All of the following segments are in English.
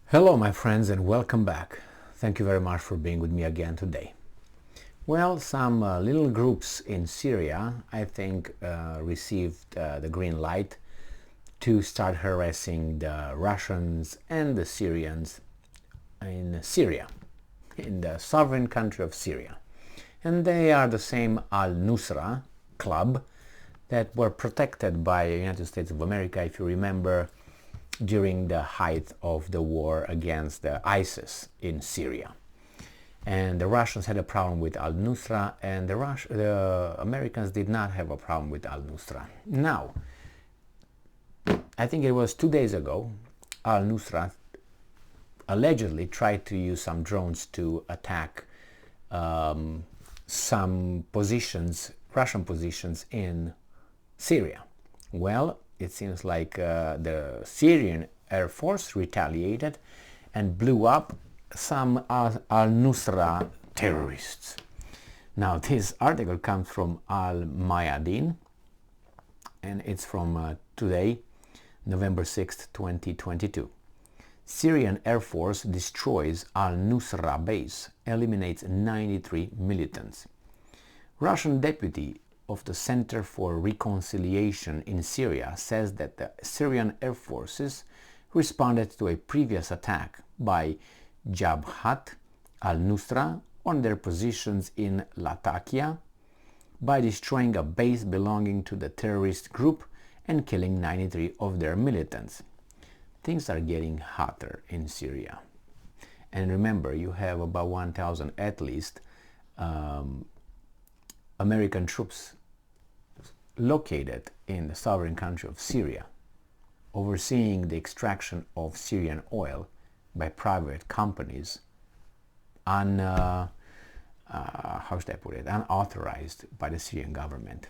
Hello my friends and welcome back. Thank you very much for being with me again today. Well, some little groups in Syria, I think, received the green light to start harassing the Russians and the Syrians in Syria, in the sovereign country of Syria. And they are the same Al-Nusra club that were protected by the United States of America, if you remember, during the height of the war against the ISIS in Syria. And the Russians had a problem with Al-Nusra, and the Americans did not have a problem with Al-Nusra. Now, I think it was 2 days ago, Al-Nusra allegedly tried to use some drones to attack some positions, Russian positions in Syria. Well, it seems like the Syrian Air Force retaliated and blew up some Al-Nusra terrorists. Now, this article comes from Al-Mayadin, and it's from today, November 6th, 2022. Syrian Air Force destroys Al-Nusra base, eliminates 93 militants. Russian deputy of the Center for Reconciliation in Syria says that the Syrian Air Forces responded to a previous attack by Jabhat al-Nusra on their positions in Latakia by destroying a base belonging to the terrorist group and killing 93 of their militants. Things are getting hotter in Syria. And remember, you have about 1,000 at least American troops located in the sovereign country of Syria, overseeing the extraction of Syrian oil by private companies how should I put it, unauthorized by the Syrian government.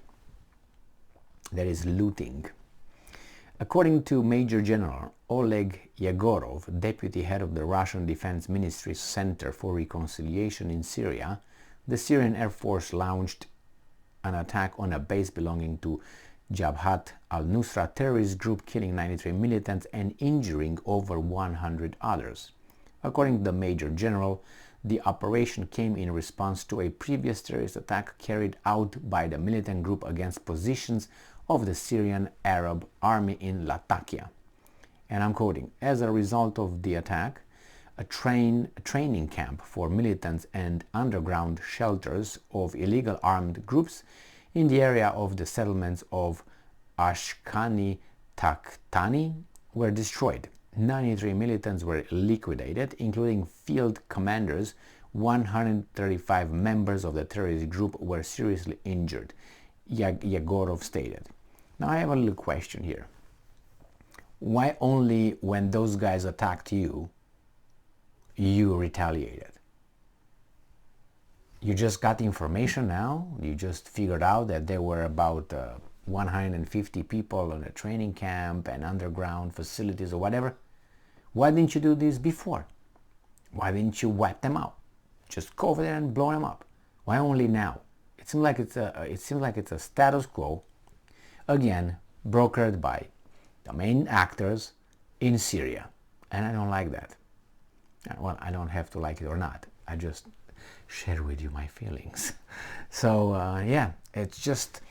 That is looting. According to Major General Oleg Yegorov, deputy head of the Russian Defense Ministry's Center for Reconciliation in Syria, the Syrian Air Force launched an attack on a base belonging to Jabhat al-Nusra terrorist group, killing 93 militants and injuring over 100 others. According to the Major General, the operation came in response to a previous terrorist attack carried out by the militant group against positions of the Syrian Arab Army in Latakia. And I'm quoting, as a result of the attack, a training camp for militants and underground shelters of illegal armed groups in the area of the settlements of Ashkani Takhtani were destroyed. 93 militants were liquidated, including field commanders. 135 members of the terrorist group were seriously injured, Yegorov stated. Now I have a little question here. Why only when those guys attacked you retaliated? You just got information now? You just figured out that there were about 150 people in a training camp and underground facilities or whatever? Why didn't you do this before? Why didn't you wipe them out? Just go over there and blow them up. Why only now? It seems like it's a status quo, again, brokered by the main actors in Syria. And I don't like that. Well, I don't have to like it or not. I just share with you my feelings. So, yeah, it's just,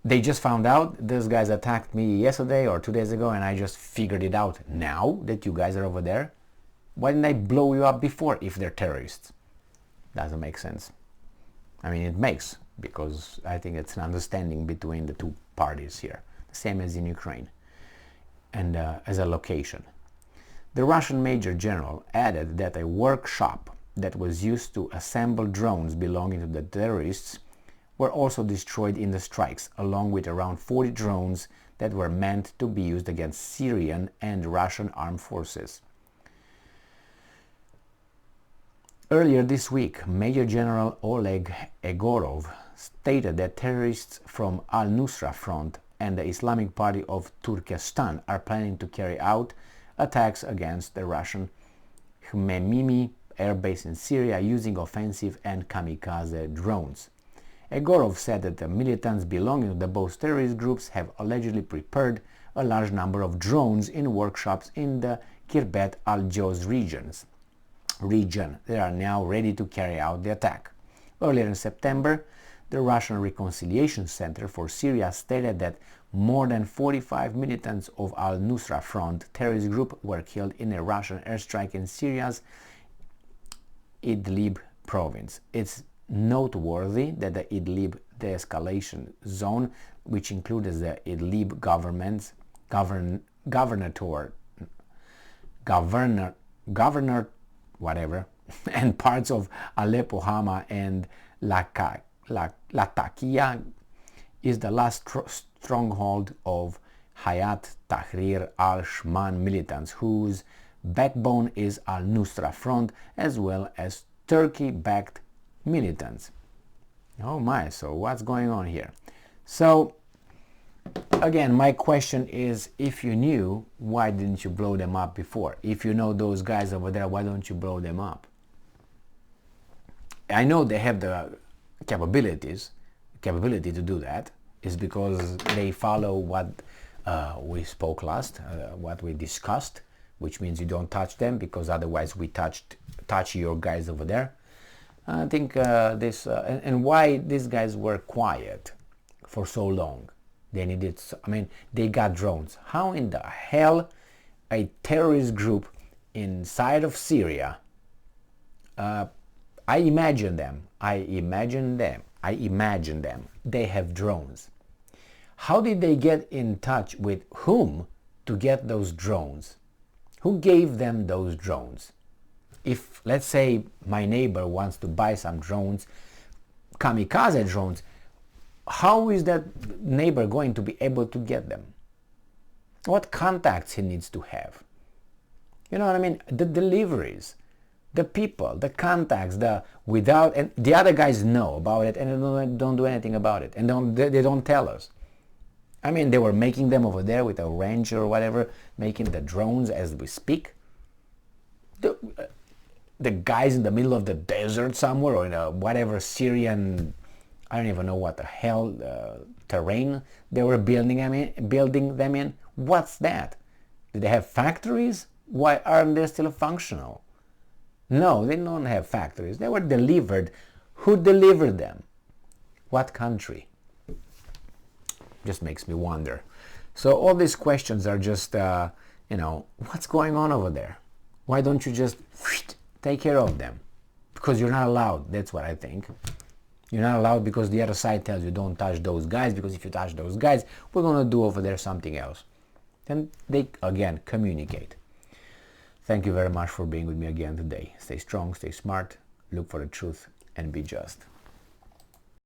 they just found out these guys attacked me yesterday or 2 days ago, and I just figured it out now that you guys are over there. Why didn't I blow you up before if they're terrorists? Doesn't make sense. I mean, it makes, because I think it's an understanding between the two parties here, same as in Ukraine, and as a location. The Russian Major General added that a workshop that was used to assemble drones belonging to the terrorists were also destroyed in the strikes, along with around 40 drones that were meant to be used against Syrian and Russian armed forces. Earlier this week, Major General Oleg Egorov stated that terrorists from Al-Nusra Front and the Islamic Party of Turkestan are planning to carry out attacks against the Russian Khmeimimi air base in Syria using offensive and kamikaze drones. Egorov said that the militants belonging to the both terrorist groups have allegedly prepared a large number of drones in workshops in the Kirbet al-Joz region. They are now ready to carry out the attack. Earlier in September, the Russian Reconciliation Center for Syria stated that more than 45 militants of al-Nusra Front terrorist group were killed in a Russian airstrike in Syria's Idlib province. It's noteworthy that the Idlib de-escalation zone, which includes the Idlib governor and parts of Aleppo, Hama and Latakia, is the last stronghold of Hayat Tahrir al-Sham militants, whose backbone is al-Nusra Front, as well as Turkey-backed militants. Oh my, so what's going on here? So again, my question is, if you knew, why didn't you blow them up before? If you know those guys over there, why don't you blow them up? I know they have the capability to do that. Is because they follow what we spoke last, what we discussed, which means you don't touch them, because otherwise we touch your guys over there. I think and why these guys were quiet for so long. They needed, they got drones. How in the hell a terrorist group inside of Syria, I imagine them, they have drones. How did they get in touch with whom to get those drones? Who gave them those drones? If, let's say, my neighbor wants to buy some drones, kamikaze drones, how is that neighbor going to be able to get them? What contacts he needs to have? You know what I mean? The deliveries, the people, the contacts, and the other guys know about it and they don't do anything about it, and they don't tell us. They were making them over there with a wrench or whatever, making the drones as we speak. The guys in the middle of the desert somewhere, or in a whatever Syrian, I don't even know what the hell terrain they were building them in. What's that? Do they have factories? Why aren't they still functional? No, they don't have factories. They were delivered. Who delivered them? What country? Just makes me wonder. So all these questions are just, what's going on over there? Why don't you just take care of them? Because you're not allowed. That's what I think. You're not allowed because the other side tells you don't touch those guys, because if you touch those guys, we're going to do over there something else. And they, again, communicate. Thank you very much for being with me again today. Stay strong, stay smart, look for the truth, and be just.